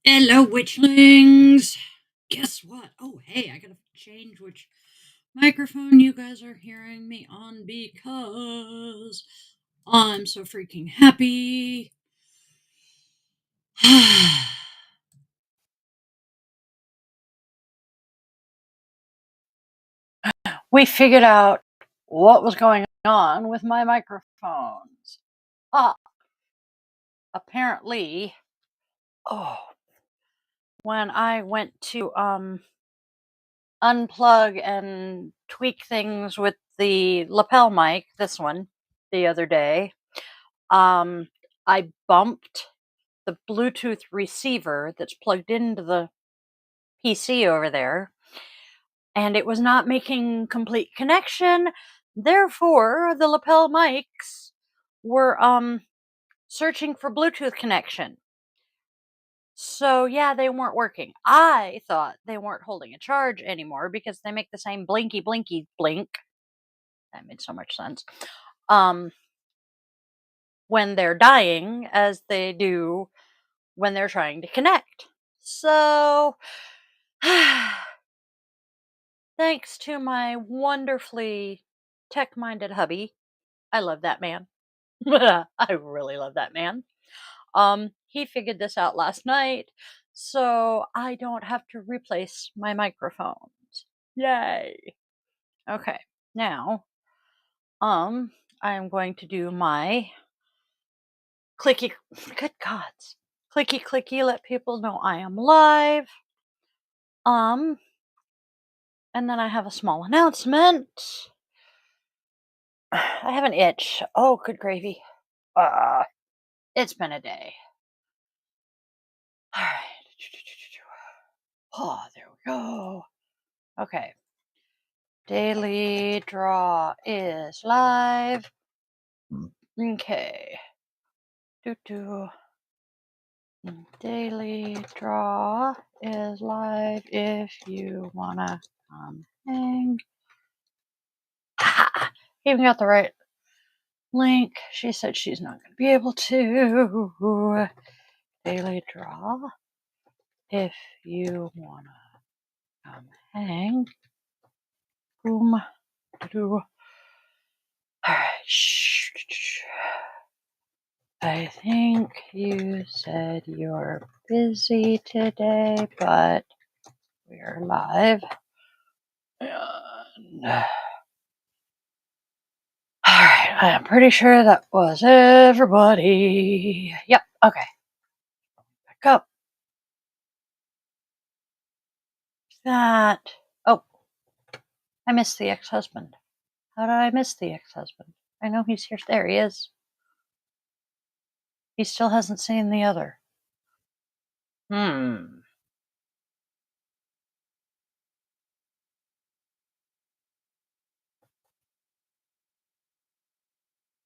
Hello, witchlings. Guess what? Oh, hey, I gotta change which microphone you guys are hearing me on because I'm so freaking happy. We figured out what was going on with my microphones. Apparently, when I went to unplug and tweak things with the lapel mic, this one, the other day, I bumped the Bluetooth receiver that's plugged into the PC over there, and it was not making complete connection. Therefore, the lapel mics were searching for Bluetooth connection. So yeah, they weren't working. I thought they weren't holding a charge anymore because they make the same blinky blinky blink. That made so much sense. When they're dying as they do when they're trying to connect. So thanks to my wonderfully tech-minded hubby, I love that man. I really love that man. He figured this out last night, so I don't have to replace my microphones. Yay. Okay. Now, I'm going to do my clicky, good gods, clicky clicky, let people know I am live. And then I have a small announcement. I have an itch. Oh, good gravy. It's been a day. All right. Oh, there we go. Okay. Daily draw is live. Okay. Daily draw is live if you wanna hang. Even got the right link. She said she's not going to be able to. Daily draw. If you want to hang. Boom. All right. I think you said you're busy today, but we're live. Alright, I'm pretty sure that was everybody. Yep, okay. Back up. That. Oh, I missed the ex-husband. How did I miss the ex-husband? I know he's here. There he is. He still hasn't seen the other.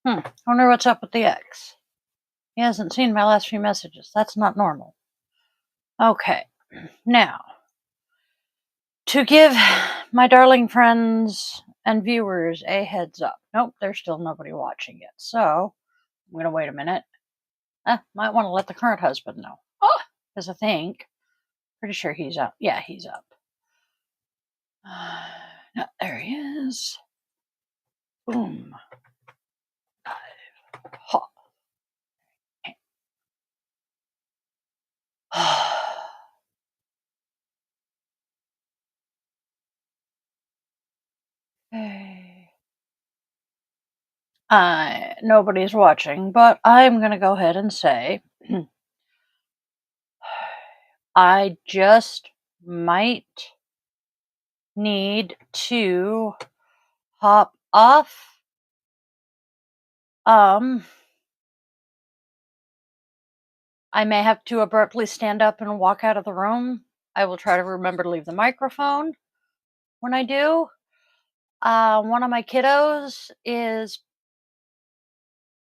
I wonder what's up with the ex. He hasn't seen my last few messages. That's not normal. Okay, now, to give my darling friends and viewers a heads up. Nope, there's still nobody watching it. So, I'm going to wait a minute. Might want to let the current husband know. Because I think, pretty sure he's up. Yeah, he's up. No, there he is. Boom. Ha. Okay. Nobody's watching, but I'm going to go ahead and say I just might need to hop off. I may have to abruptly stand up and walk out of the room. I will try to remember to leave the microphone when I do. One of my kiddos is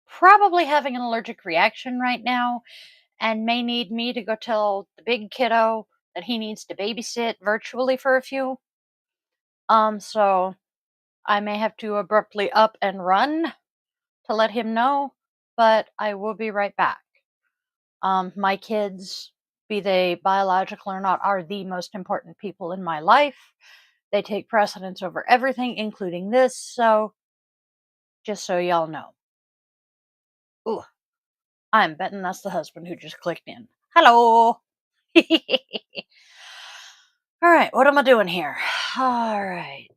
probably having an allergic reaction right now and may need me to go tell the big kiddo that he needs to babysit virtually for a few. So I may have to abruptly up and run to let him know, but I will be right back. My kids be they biological or not, are the most important people in my life. They take precedence over everything, including this. So, just so y'all know. Ooh, I'm betting that's the husband who just clicked in. Hello. All right, what am I doing here? All right,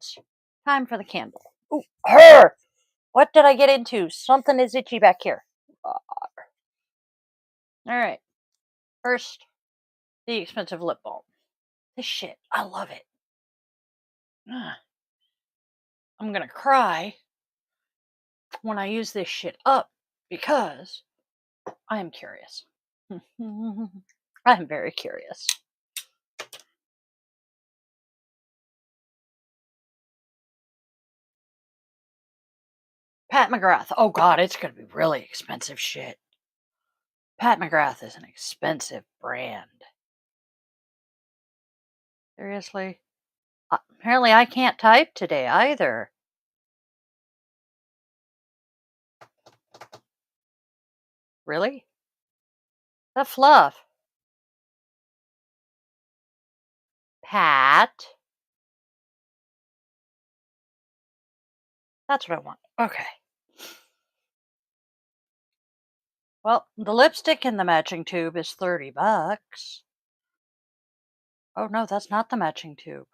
time for the candle. Ooh, her. What did I get into? Something is itchy back here. All right, first, the expensive lip balm. This shit, I love it. I'm gonna cry when I use this shit up because I am curious. I am very curious. Pat McGrath. Oh god, it's gonna be really expensive shit. Pat McGrath is an expensive brand. Seriously? Apparently I can't type today either. Really? The fluff. Pat. That's what I want. Okay. Well, the lipstick in the matching tube is $30. Oh no, that's not the matching tube.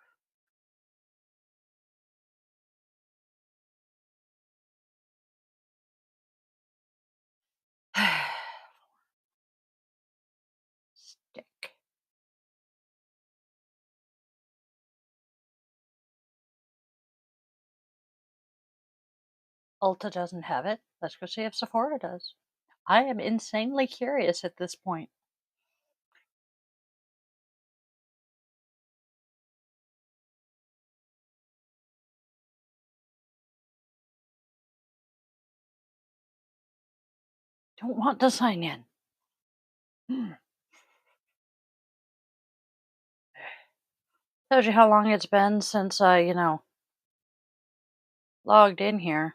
Stick. Ulta doesn't have it. Let's go see if Sephora does. I am insanely curious at this point. Don't want to sign in. Tells you how long it's been since I, logged in here.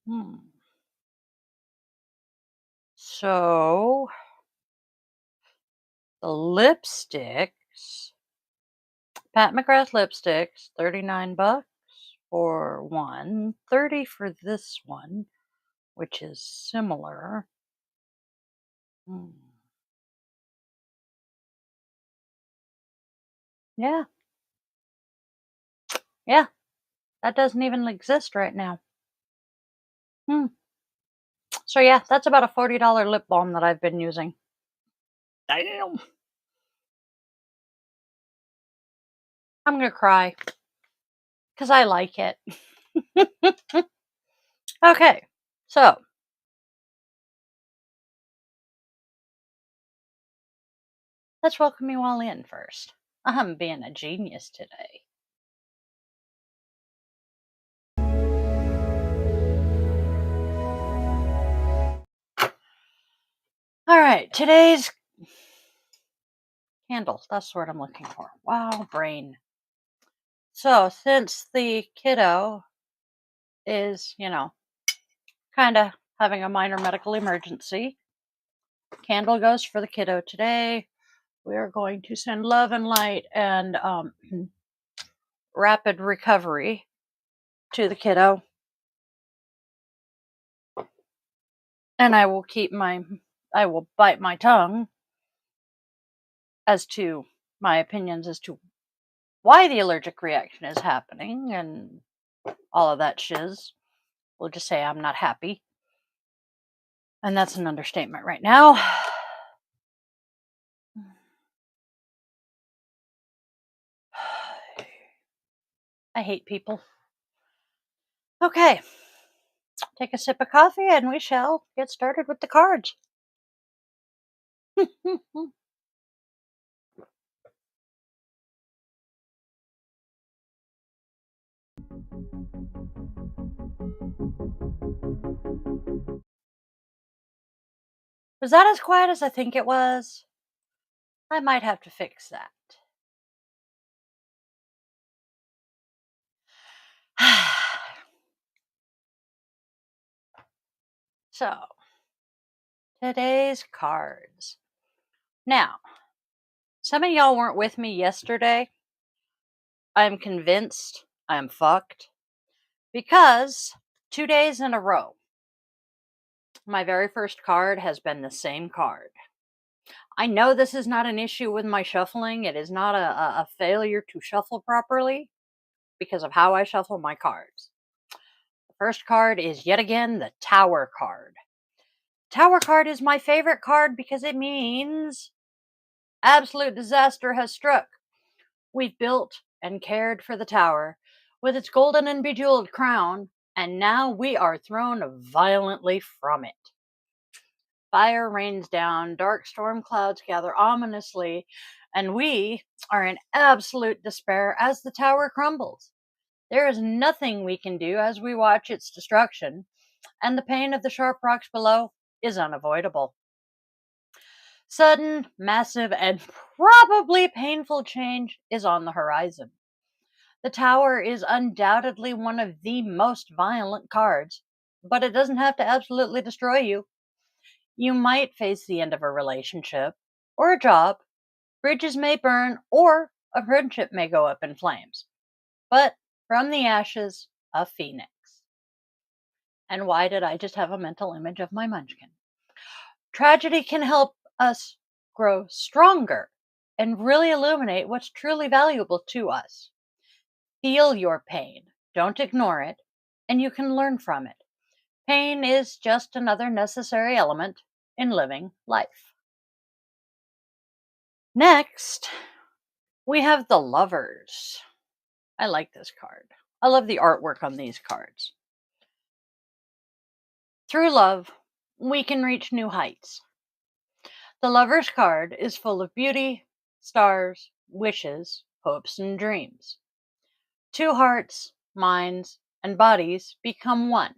Hmm. So, the lipsticks, Pat McGrath lipsticks, $39 for one, 30 for this one, which is similar. Hmm. Yeah, yeah, that doesn't even exist right now. Hmm. So yeah, that's about a $40 lip balm that I've been using. Damn. I'm gonna cry because I like it. Okay, so let's welcome you all in first. I'm being a genius today. All right, today's candle. That's what I'm looking for. Wow, brain. So, since the kiddo is, kind of having a minor medical emergency, candle goes for the kiddo today. We are going to send love and light and rapid recovery to the kiddo. And I will bite my tongue as to my opinions as to why the allergic reaction is happening and all of that shiz. We'll just say I'm not happy. And that's an understatement right now. I hate people. Okay, take a sip of coffee and we shall get started with the cards. Was that as quiet as I think it was? I might have to fix that. So, today's cards. Now, some of y'all weren't with me yesterday. I'm convinced I'm fucked because 2 days in a row, my very first card has been the same card. I know this is not an issue with my shuffling. It is not a failure to shuffle properly because of how I shuffle my cards. The first card is yet again the Tower card. Tower card is my favorite card because it means absolute disaster has struck. We've built and cared for the tower with its golden and bejeweled crown, and now we are thrown violently from it. Fire rains down, dark storm clouds gather ominously, and we are in absolute despair as the tower crumbles. There is nothing we can do as we watch its destruction, and the pain of the sharp rocks below is unavoidable. Sudden, massive, and probably painful change is on the horizon. The tower is undoubtedly one of the most violent cards, but it doesn't have to absolutely destroy you. You might face the end of a relationship or a job, bridges may burn, or a friendship may go up in flames. But from the ashes, a phoenix. And why did I just have a mental image of my munchkin? Tragedy can help us grow stronger and really illuminate what's truly valuable to us. Feel your pain, don't ignore it, and you can learn from it. Pain is just another necessary element in living life. Next, we have the Lovers. I like this card. I love the artwork on these cards. Through love, we can reach new heights. The Lover's card is full of beauty, stars, wishes, hopes, and dreams. Two hearts, minds, and bodies become one.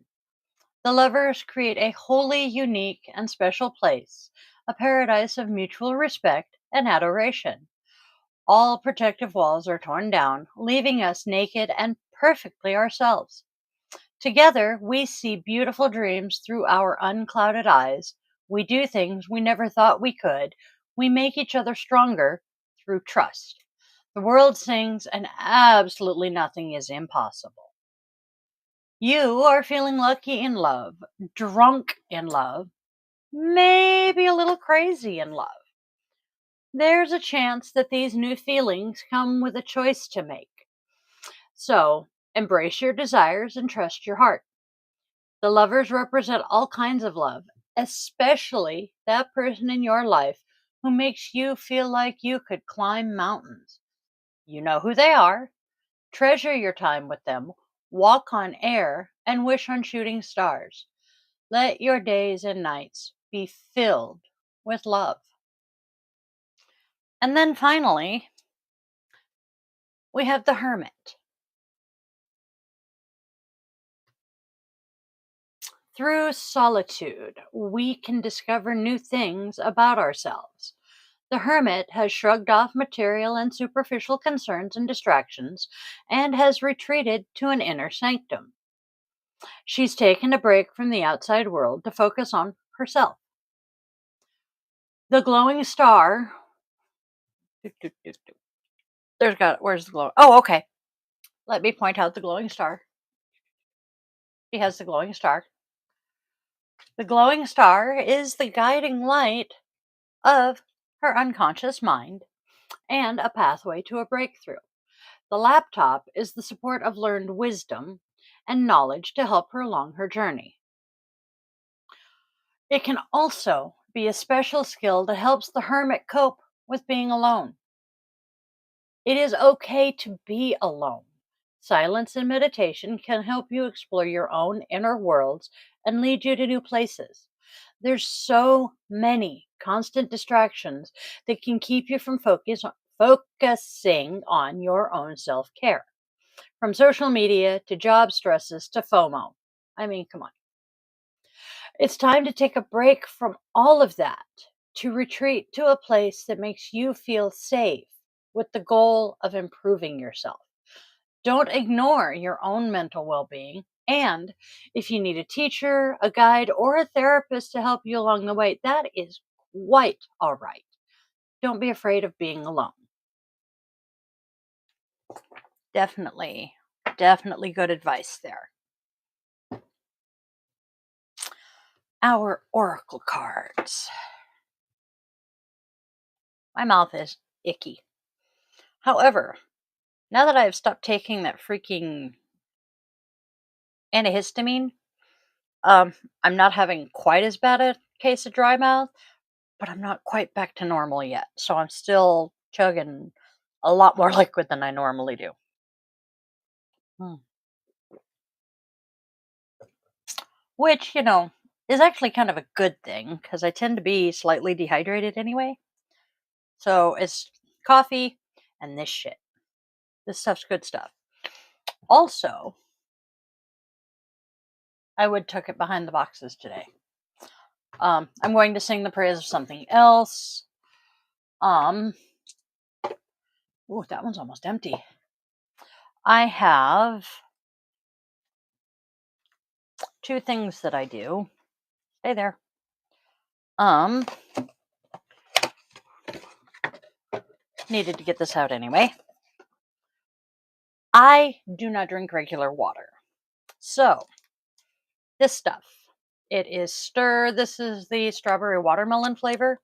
The lovers create a wholly unique and special place, a paradise of mutual respect and adoration. All protective walls are torn down, leaving us naked and perfectly ourselves. Together, we see beautiful dreams through our unclouded eyes. We do things we never thought we could. We make each other stronger through trust. The world sings, and absolutely nothing is impossible. You are feeling lucky in love, drunk in love, maybe a little crazy in love. There's a chance that these new feelings come with a choice to make. So, embrace your desires and trust your heart. The lovers represent all kinds of love, especially that person in your life who makes you feel like you could climb mountains. You know who they are. Treasure your time with them, walk on air, and wish on shooting stars. Let your days and nights be filled with love. And then finally, we have the Hermit. Through solitude, we can discover new things about ourselves. The hermit has shrugged off material and superficial concerns and distractions and has retreated to an inner sanctum. She's taken a break from the outside world to focus on herself. The glowing star. Where's the glow? Oh, okay. Let me point out the glowing star. She has the glowing star. The glowing star is the guiding light of her unconscious mind and a pathway to a breakthrough. The laptop is the support of learned wisdom and knowledge to help her along her journey. It can also be a special skill that helps the hermit cope with being alone. It is okay to be alone. Silence and meditation can help you explore your own inner worlds and lead you to new places. There's so many constant distractions that can keep you from focusing on your own self-care. From social media to job stresses to FOMO. I mean, come on. It's time to take a break from all of that to retreat to a place that makes you feel safe with the goal of improving yourself. Don't ignore your own mental well being. And if you need a teacher, a guide, or a therapist to help you along the way, that is quite all right. Don't be afraid of being alone. Definitely, definitely good advice there. Our oracle cards. My mouth is icky. However, now that I've stopped taking that freaking antihistamine, I'm not having quite as bad a case of dry mouth, but I'm not quite back to normal yet. So I'm still chugging a lot more liquid than I normally do. Mm. Which, is actually kind of a good thing because I tend to be slightly dehydrated anyway. So it's coffee and this shit. This stuff's good stuff. Also, I would tuck it behind the boxes today. I'm going to sing the praise of something else. Ooh, that one's almost empty. I have two things that I do. Stay there. Needed to get this out anyway. I do not drink regular water. So, this stuff. It is Stir. This is the strawberry watermelon flavor.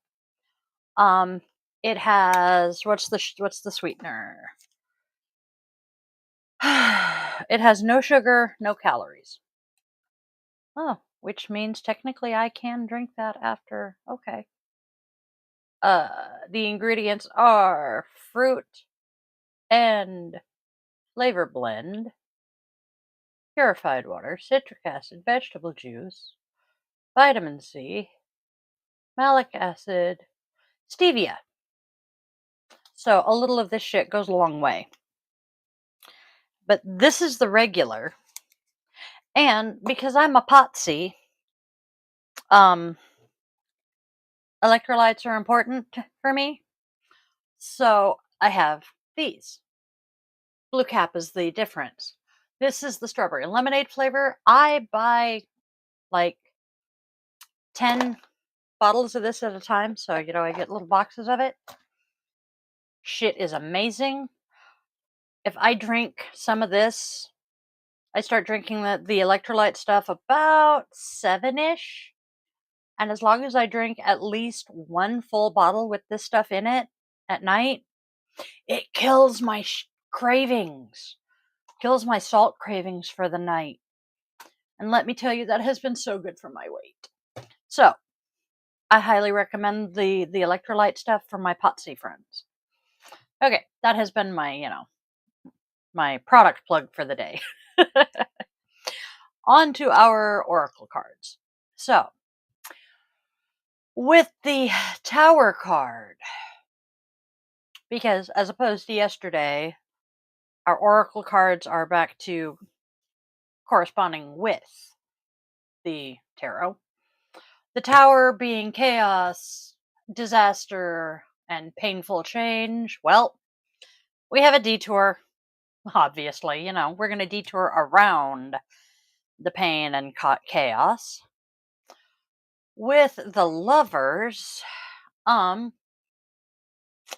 It has what's the sweetener? It has no sugar, no calories. Oh, which means technically I can drink that after. Okay. The ingredients are fruit and flavor blend, purified water, citric acid, vegetable juice, vitamin C, malic acid, stevia. So a little of this shit goes a long way. But this is the regular. And because I'm a potsy, electrolytes are important for me. So I have these. Blue Cap is the difference. This is the strawberry lemonade flavor. I buy like 10 bottles of this at a time. So, I get little boxes of it. Shit is amazing. If I drink some of this, I start drinking the electrolyte stuff about 7-ish. And as long as I drink at least one full bottle with this stuff in it at night, it kills my cravings. Kills my salt cravings for the night. And let me tell you, that has been so good for my weight. So, I highly recommend the electrolyte stuff for my potsy friends. Okay, that has been my, my product plug for the day. On to our oracle cards. So, with the Tower card, because as opposed to yesterday, our oracle cards are back to corresponding with the tarot. The Tower being chaos, disaster, and painful change. Well, we have a detour, obviously. We're going to detour around the pain and chaos. With the Lovers,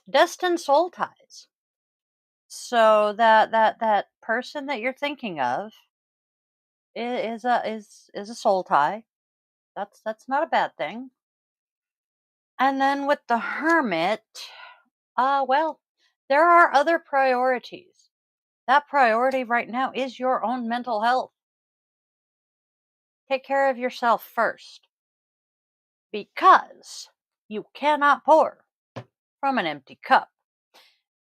destined soul ties. So that person that you're thinking of is a soul tie. That's not a bad thing. And then with the Hermit, well, there are other priorities. That priority right now is your own mental health. Take care of yourself first. Because you cannot pour from an empty cup.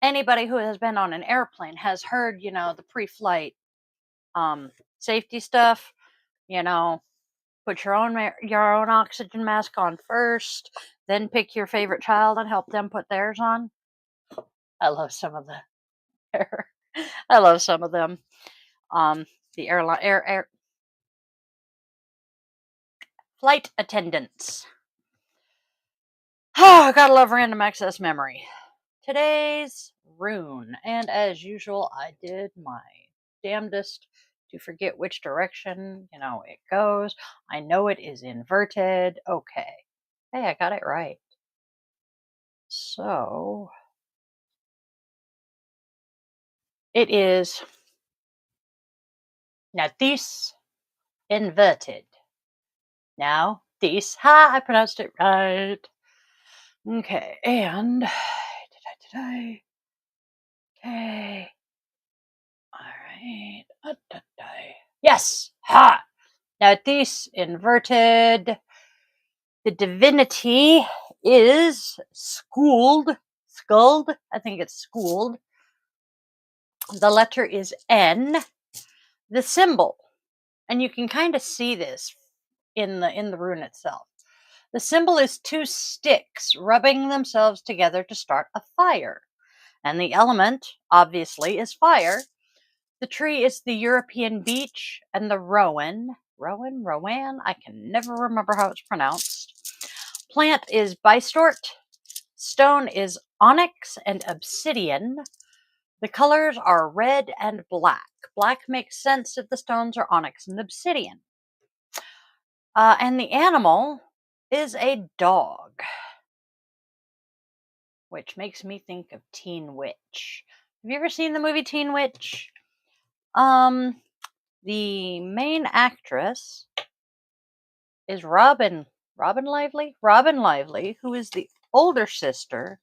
Anybody who has been on an airplane has heard, the pre-flight safety stuff. Put your own oxygen mask on first, then pick your favorite child and help them put theirs on. I love some of I love some of them. The air flight attendants. Oh, gotta love random access memory. Today's rune, and as usual, I did my damnedest to forget which direction, it goes. I know it is inverted. Okay. Hey, I got it right. So it is now this inverted. Now this. Ha! I pronounced it right. Okay, and did I? Okay. All right. Yes. Ha! Now this inverted. The divinity is schooled. Skulled. I think it's schooled. The letter is N. The symbol, and you can kind of see this in the rune itself. The symbol is two sticks rubbing themselves together to start a fire. And the element, obviously, is fire. The tree is the European beech, and the rowan, I can never remember how it's pronounced. Plant is bystort. Stone is onyx and obsidian. The colors are red and black. Black makes sense if the stones are onyx and obsidian. And the animal is a dog, which makes me think of Teen Witch. Have you ever seen the movie Teen Witch? The main actress is Robin Lively? Robin Lively, who is the older sister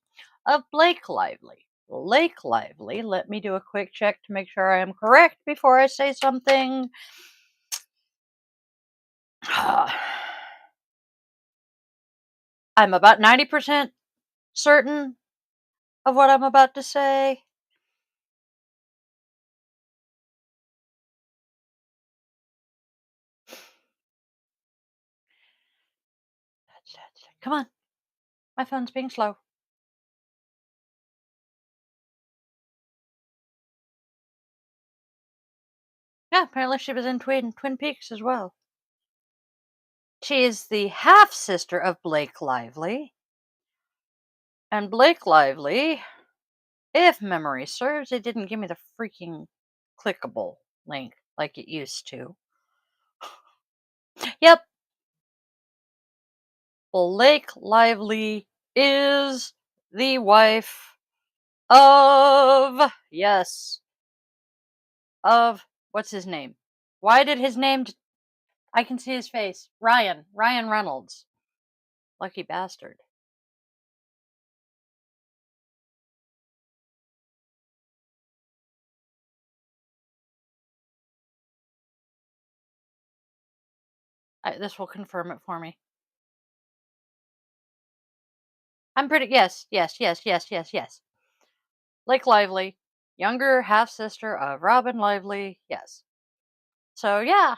of Blake Lively. Blake Lively, let me do a quick check to make sure I am correct before I say something. I'm about 90% certain of what I'm about to say. Come on. My phone's being slow. Yeah, apparently she was in Twin Peaks as well. She is the half sister of Blake Lively. And Blake Lively, if memory serves, it didn't give me the freaking clickable link like it used to. Yep. Blake Lively is the wife of, yes, of, what's his name? Why did his name, I can see his face. Ryan Reynolds. Lucky bastard. This will confirm it for me. I'm pretty, yes. Blake Lively, younger half sister of Robin Lively, yes. So, yeah.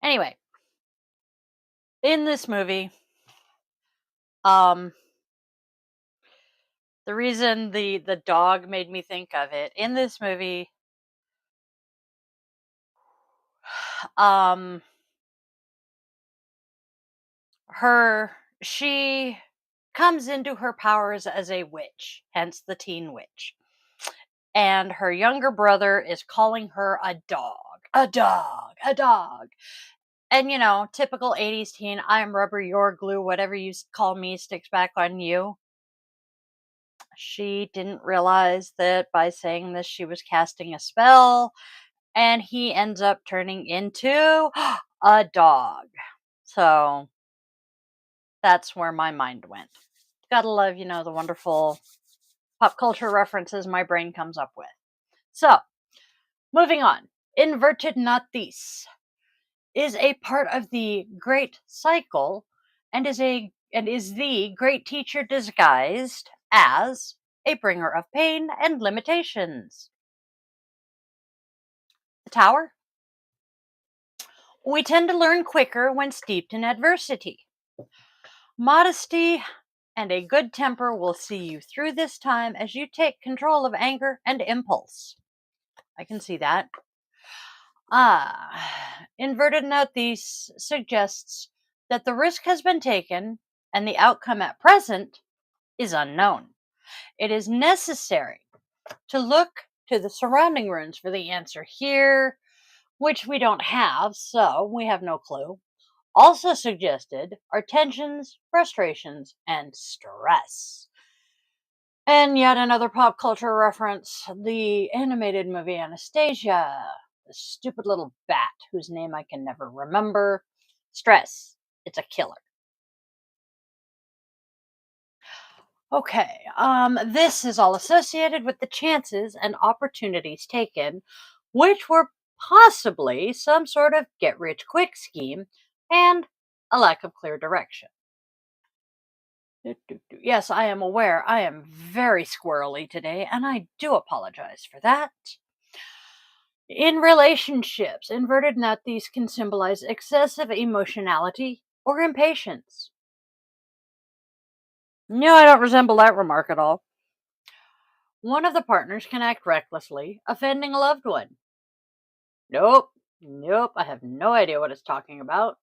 Anyway, in this movie, um, the reason the dog made me think of it, in this movie, um, she comes into her powers as a witch, hence the teen witch. And her younger brother is calling her a dog, a dog, a dog. And typical 80s teen, I'm rubber, you're glue, whatever you call me sticks back on you. She didn't realize that by saying this, she was casting a spell, and he ends up turning into a dog. So that's where my mind went. Gotta love, the wonderful pop culture references my brain comes up with. So, moving on. Inverted not these is a part of the great cycle and is the great teacher disguised as a bringer of pain and limitations. The tower. We tend to learn quicker when steeped in adversity. Modesty and a good temper will see you through this time as you take control of anger and impulse. I can see that. Inverted note these suggests that the risk has been taken and the outcome at present is unknown. It is necessary to look to the surrounding runes for the answer here, which we don't have, so we have no clue. Also suggested are tensions, frustrations, and stress. And yet another pop culture reference, the animated movie Anastasia, the stupid little bat whose name I can never remember. Stress, it's a killer. Okay, this is all associated with the chances and opportunities taken, which were possibly some sort of get rich quick scheme and a lack of clear direction. Yes, I am aware I am very squirrely today, and I do apologize for that. In relationships, inverted these can symbolize excessive emotionality or impatience. No, I don't resemble that remark at all. One of the partners can act recklessly, offending a loved one. Nope, nope, I have no idea what it's talking about.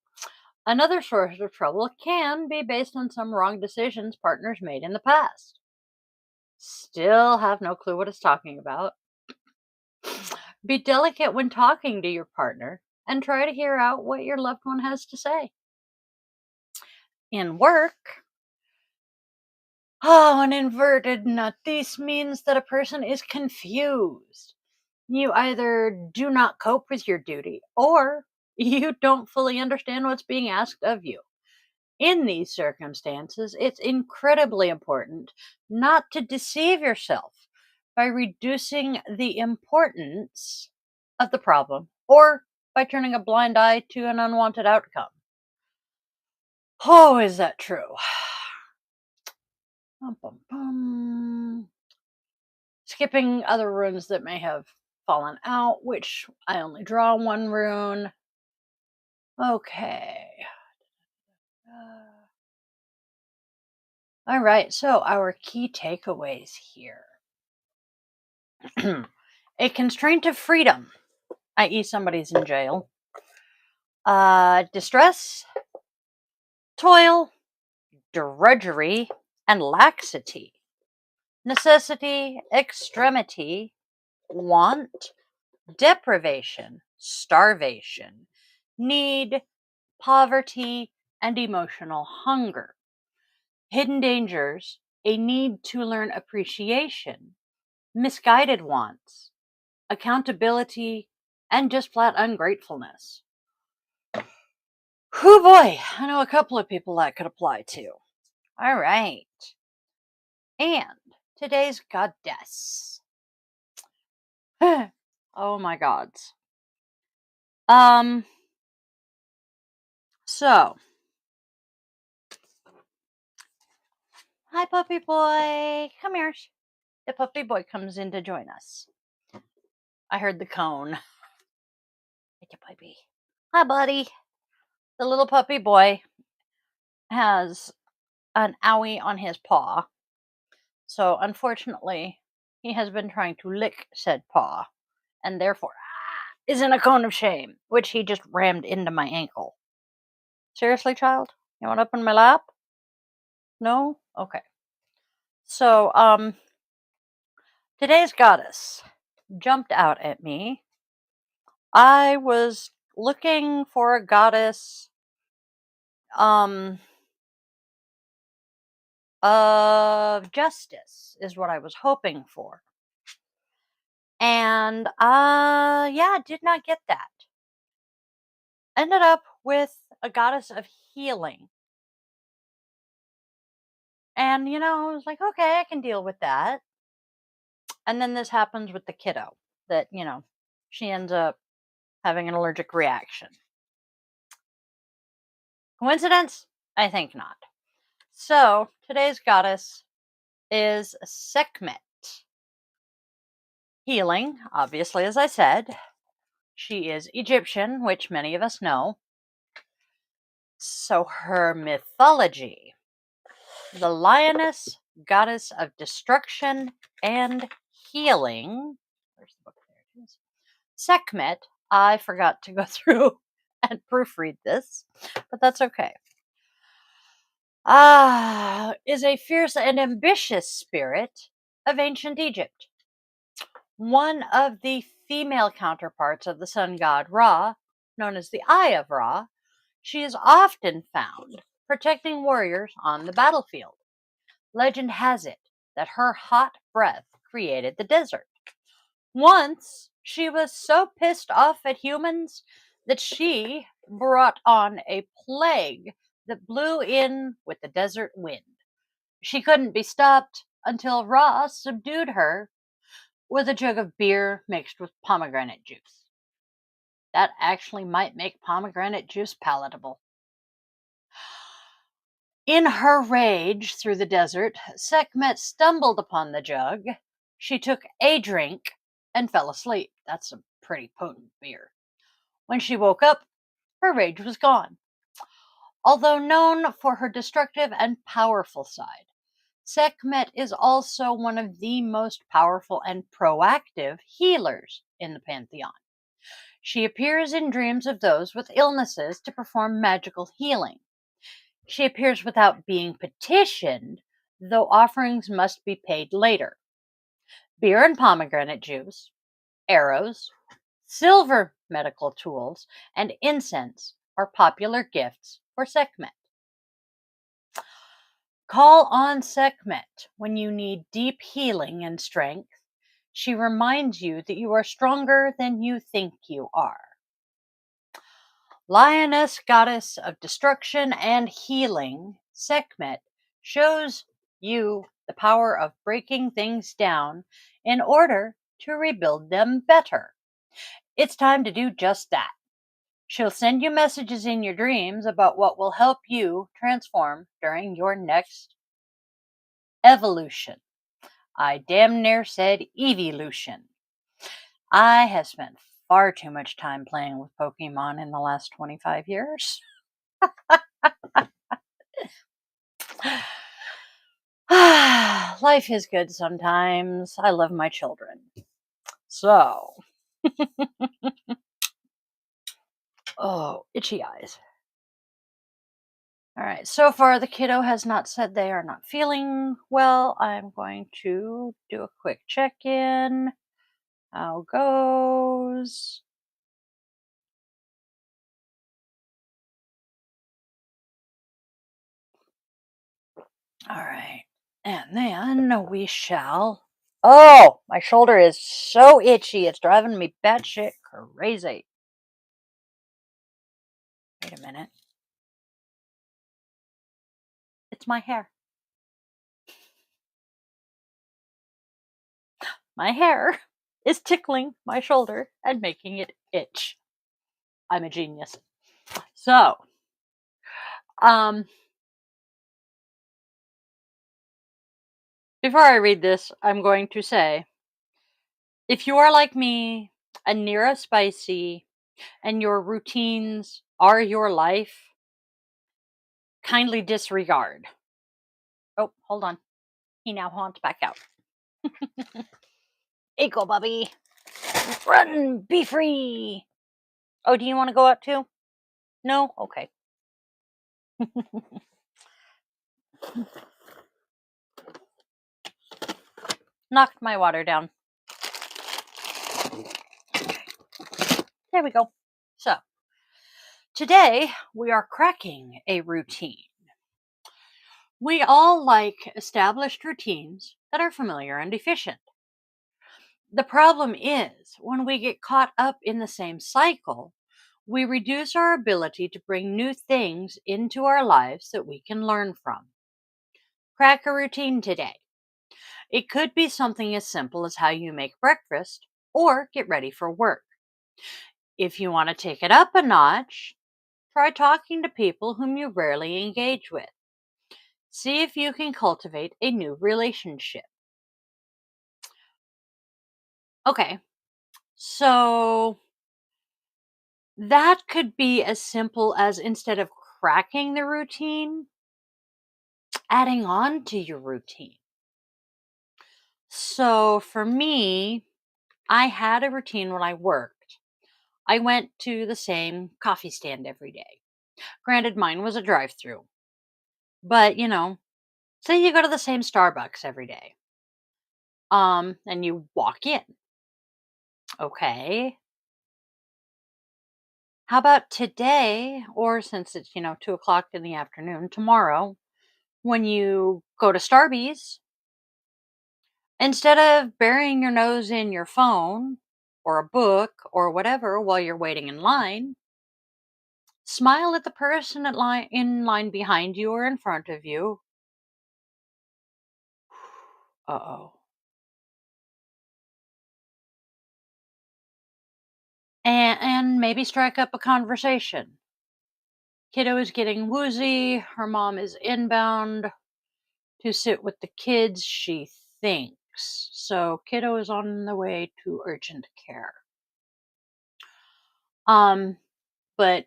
Another source of trouble can be based on some wrong decisions partners made in the past. Still have no clue what it's talking about. Be delicate when talking to your partner and try to hear out what your loved one has to say. In work, an inverted nut. This means that a person is confused. You either do not cope with your duty or you don't fully understand what's being asked of you. In these circumstances, it's incredibly important not to deceive yourself by reducing the importance of the problem or by turning a blind eye to an unwanted outcome. Oh, is that true? Bum, bum, bum. Skipping other runes that may have fallen out, which I only draw one rune. Okay. All right, so our key takeaways here. A constraint of freedom, i.e., somebody's in jail. Distress, toil, drudgery, and laxity. Necessity, extremity, want, deprivation, starvation, need, poverty, and emotional hunger. Hidden dangers, a need to learn appreciation, misguided wants, accountability, and just flat ungratefulness. Whew boy, I know a couple of people that could apply to. All right. And today's goddess. Oh my gods. So, hi puppy boy. Come here. The puppy boy comes in to join us. I heard the cone. Hey, puppy. Hi, buddy. The little puppy boy has an owie on his paw. So, unfortunately, he has been trying to lick said paw and therefore is in a cone of shame, which he just rammed into my ankle. Seriously, child? You want up in my lap? No? Okay. So, today's goddess jumped out at me. I was looking for a goddess of justice is what I was hoping for. And yeah, did not get that. Ended up with a goddess of healing. And I was like, okay, I can deal with that. And then this happens with the kiddo that, she ends up having an allergic reaction. Coincidence? I think not. So, today's goddess is Sekhmet. Healing, obviously, as I said. She is Egyptian, which many of us know. So, her mythology, the lioness, goddess of destruction and healing. Where's the book? There it is. Sekhmet, I forgot to go through and proofread this, but that's okay. Is a fierce and ambitious spirit of ancient Egypt. One of the female counterparts of the sun god Ra, known as the Eye of Ra, she is often found protecting warriors on the battlefield. Legend has it that her hot breath created the desert. Once, she was so pissed off at humans that she brought on a plague that blew in with the desert wind. She couldn't be stopped until Ra subdued her with a jug of beer mixed with pomegranate juice. That actually might make pomegranate juice palatable. In her rage through the desert, Sekhmet stumbled upon the jug. She took a drink and fell asleep. That's a pretty potent beer. When she woke up, her rage was gone. Although known for her destructive and powerful side, Sekhmet is also one of the most powerful and proactive healers in the pantheon. She appears in dreams of those with illnesses to perform magical healing. She appears without being petitioned, though offerings must be paid later. Beer and pomegranate juice, arrows, silver medical tools, and incense are popular gifts for Sekhmet. Call on Sekhmet when you need deep healing and strength. She reminds you that you are stronger than you think you are. Lioness, goddess of destruction and healing, Sekhmet shows you the power of breaking things down in order to rebuild them better. It's time to do just that. She'll send you messages in your dreams about what will help you transform during your next evolution. I damn near said evolution. I have spent far too much time playing with Pokemon in the last 25 years. Life is good sometimes. I love my children. So, itchy eyes. All right, so far the kiddo has not said they are not feeling well. I'm going to do a quick check in. How goes? All right, and then we shall. Oh, my shoulder is so itchy, it's driving me batshit crazy. Wait a minute. It's my hair. My hair is tickling my shoulder and making it itch. I'm a genius. So, before I read this, I'm going to say, if you are like me and near a spicy and your routines are your life, kindly disregard. Oh, hold on. He now haunts back out. Eco Bubby. Run, be free. Oh, do you want to go out too? No? Okay. Knocked my water down. There we go. So, today we are cracking a routine. We all like established routines that are familiar and efficient. The problem is, when we get caught up in the same cycle, we reduce our ability to bring new things into our lives that we can learn from. Crack a routine today. It could be something as simple as how you make breakfast or get ready for work. If you want to take it up a notch, try talking to people whom you rarely engage with. See if you can cultivate a new relationship. Okay, so that could be as simple as, instead of cracking the routine, adding on to your routine. So for me, I had a routine when I worked. I went to the same coffee stand every day. Granted, mine was a drive-through. But, say you go to the same Starbucks every day, and you walk in. Okay. How about today, or since it's, 2 o'clock in the afternoon, tomorrow, when you go to Starbucks, instead of burying your nose in your phone or a book or whatever while you're waiting in line, smile at the person in line behind you or in front of you. Uh-oh. And maybe strike up a conversation. Kiddo is getting woozy. Her mom is inbound to sit with the kids, she thinks. So kiddo is on the way to urgent care. Um, but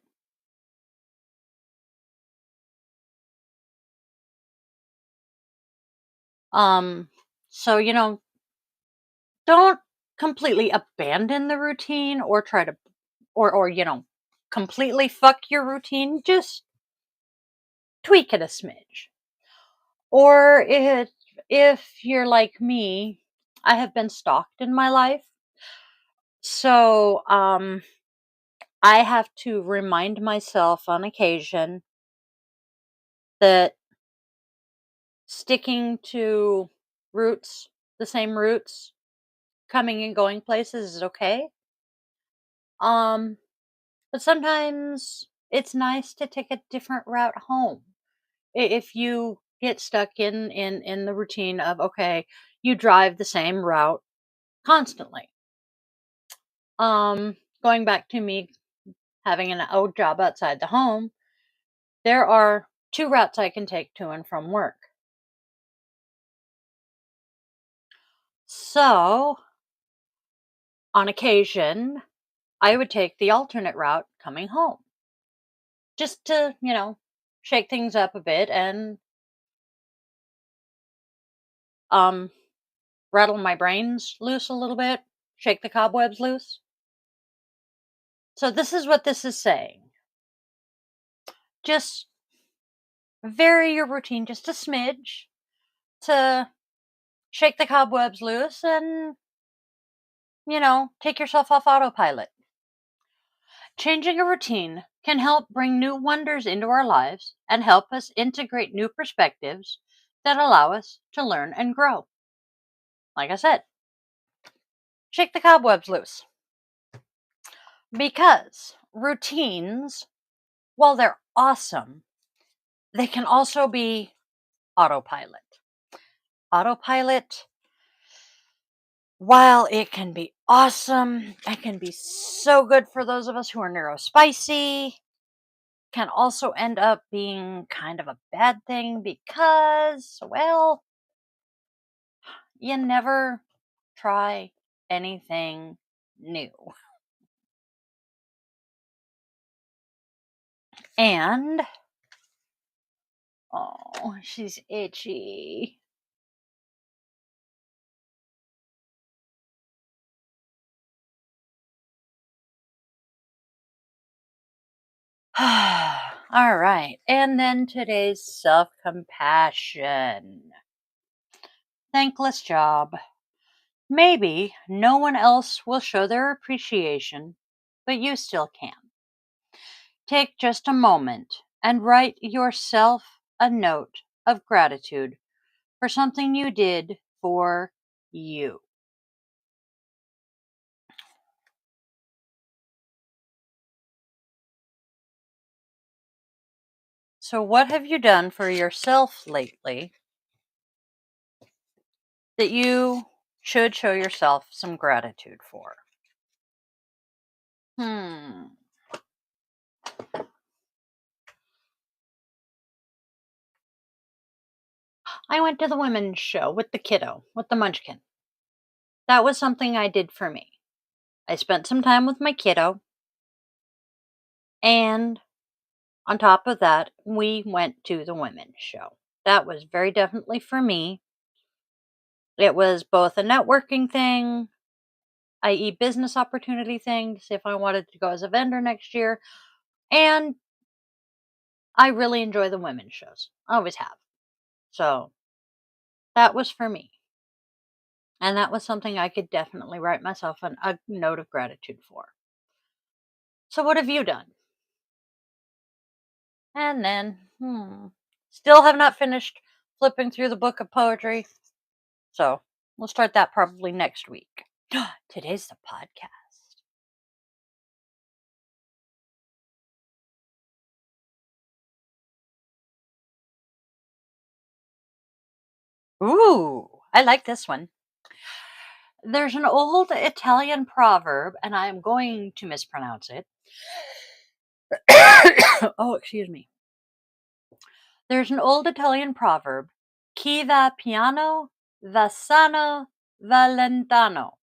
um, so don't completely abandon the routine or try to or completely fuck your routine. Just tweak it a smidge. Or if you're like me, I have been stalked in my life. So I have to remind myself on occasion that sticking to routes, the same routes, coming and going places is okay. Um, but sometimes it's nice to take a different route home. If you get stuck in the routine of okay, you drive the same route constantly. Going back to me having an old job outside the home, there are two routes I can take to and from work. So, on occasion, I would take the alternate route coming home just to, shake things up a bit and um rattle my brains loose a little bit, shake the cobwebs loose. So this is what this is saying. Just vary your routine just a smidge to shake the cobwebs loose and, take yourself off autopilot. Changing a routine can help bring new wonders into our lives and help us integrate new perspectives that allow us to learn and grow. Like I said, shake the cobwebs loose. Because routines, while they're awesome, they can also be autopilot. Autopilot, while it can be awesome, it can be so good for those of us who are neurospicy, can also end up being kind of a bad thing because, well, you never try anything new. And, oh, she's itchy. All right. And then today's self compassion. Thankless job. Maybe no one else will show their appreciation, but you still can. Take just a moment and write yourself a note of gratitude for something you did for you. So, what have you done for yourself lately that you should show yourself some gratitude for? Hmm. I went to the women's show with the kiddo, with the munchkin. That was something I did for me. I spent some time with my kiddo, and on top of that, we went to the women's show. That was very definitely for me. It was both a networking thing, i.e., business opportunity thing to see if I wanted to go as a vendor next year, and I really enjoy the women's shows. I always have. So that was for me. And that was something I could definitely write myself a note of gratitude for. So what have you done? And then, still have not finished flipping through the book of poetry. So we'll start that probably next week. Today's the podcast. Ooh, I like this one. There's an old Italian proverb, and I am going to mispronounce it. Oh, excuse me. There's an old Italian proverb, chi va piano, va sano, va lentano.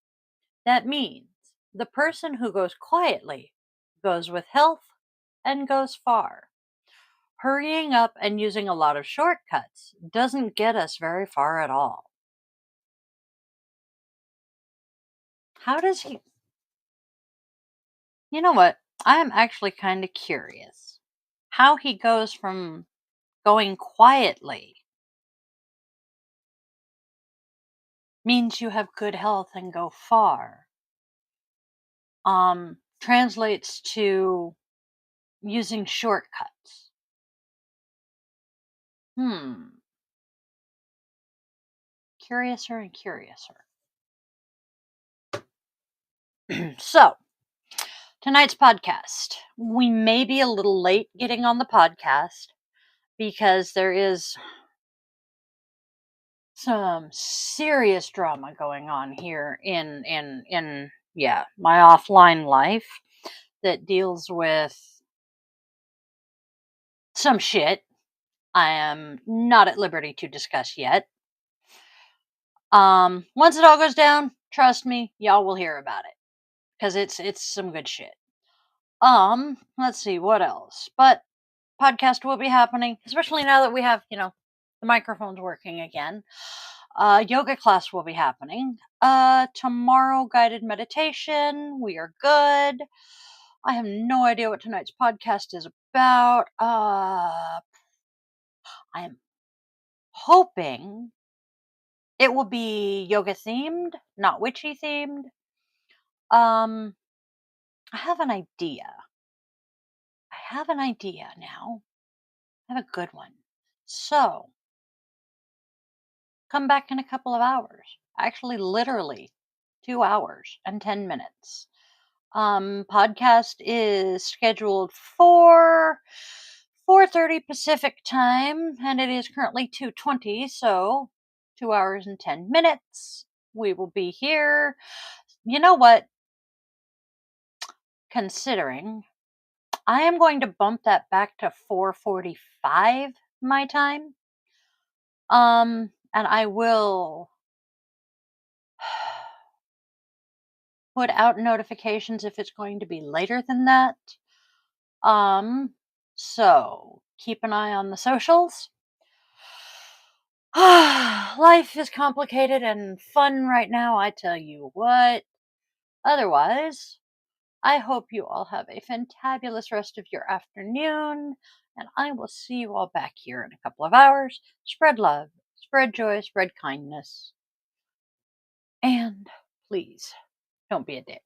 That means the person who goes quietly goes with health and goes far. Hurrying up and using a lot of shortcuts doesn't get us very far at all. How does he? You know what? I am actually kind of curious how he goes from going quietly means you have good health and go far. Translates to using shortcuts. Hmm. Curiouser and curiouser. So, tonight's podcast. We may be a little late getting on the podcast because there is some serious drama going on here in yeah, my offline life that deals with some shit I am not at liberty to discuss yet. Once it all goes down, trust me, y'all will hear about it because it's some good shit. Let's see what else. But podcast will be happening, especially now that we have, the microphones working again. Yoga class will be happening. Tomorrow, guided meditation. We are good. I have no idea what tonight's podcast is about. I'm hoping it will be yoga themed, not witchy themed. Um, I have an idea. I have an idea now. I have a good one. So, come back in a couple of hours. Actually, literally 2 hours and 10 minutes. Podcast is scheduled for 4:30 Pacific time, and it is currently 2:20, so 2 hours and 10 minutes. We will be here. You know what? Considering I am going to bump that back to 4:45 my time. And I will put out notifications if it's going to be later than that. Um, so keep an eye on the socials. Life is complicated and fun right now, I tell you what. Otherwise, I hope you all have a fantabulous rest of your afternoon, and I will see you all back here in a couple of hours. Spread love, spread joy, spread kindness, and please don't be a dick.